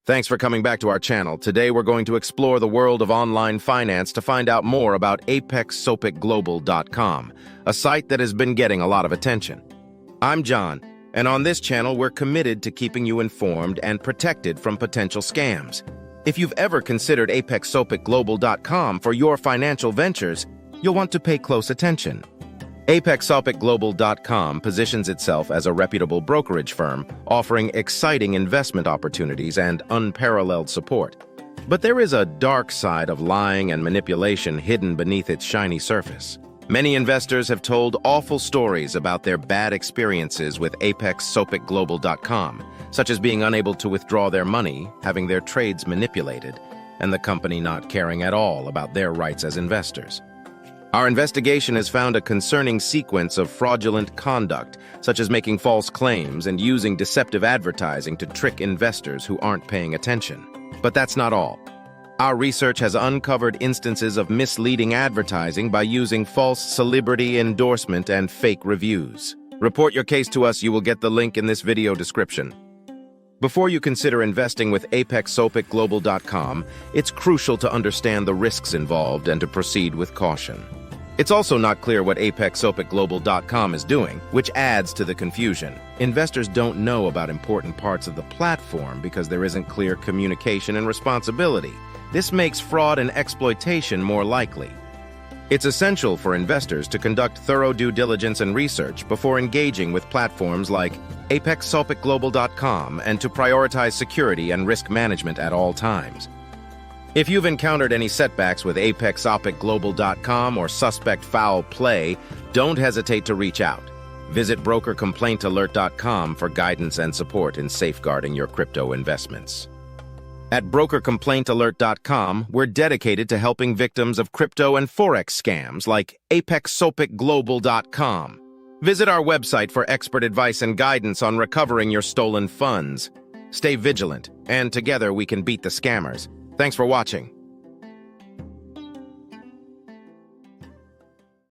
Thanks for coming back to our channel. Today we're going to explore the world of online finance to find out more about apexsopicglobal.com, a site that has been getting a lot of attention. I'm John, and on this channel we're committed to keeping you informed and protected from potential scams. If you've ever considered apexsopicglobal.com for your financial ventures, you'll want to pay close attention. apexsopicglobal.com positions itself as a reputable brokerage firm, offering exciting investment opportunities and unparalleled support. But there is a dark side of lying and manipulation hidden beneath its shiny surface. Many investors have told awful stories about their bad experiences with apexsopicglobal.com, such as being unable to withdraw their money, having their trades manipulated, and the company not caring at all about their rights as investors. Our investigation has found a concerning sequence of fraudulent conduct, such as making false claims and using deceptive advertising to trick investors who aren't paying attention. But that's not all. Our research has uncovered instances of misleading advertising by using false celebrity endorsement and fake reviews. Report your case to us. You will get the link in this video description. Before you consider investing with apexsopicglobal.com, it's crucial to understand the risks involved and to proceed with caution. It's also not clear what apexsopicglobal.com is doing, which adds to the confusion. Investors don't know about important parts of the platform because there isn't clear communication and responsibility. This makes fraud and exploitation more likely. It's essential for investors to conduct thorough due diligence and research before engaging with platforms like apexsopicglobal.com and to prioritize security and risk management at all times. If you've encountered any setbacks with apexsopicglobal.com or suspect foul play, don't hesitate to reach out. Visit brokercomplaintalert.com for guidance and support in safeguarding your crypto investments. At brokercomplaintalert.com, we're dedicated to helping victims of crypto and forex scams like apexsopicglobal.com. Visit our website for expert advice and guidance on recovering your stolen funds. Stay vigilant, and together we can beat the scammers. Thanks for watching.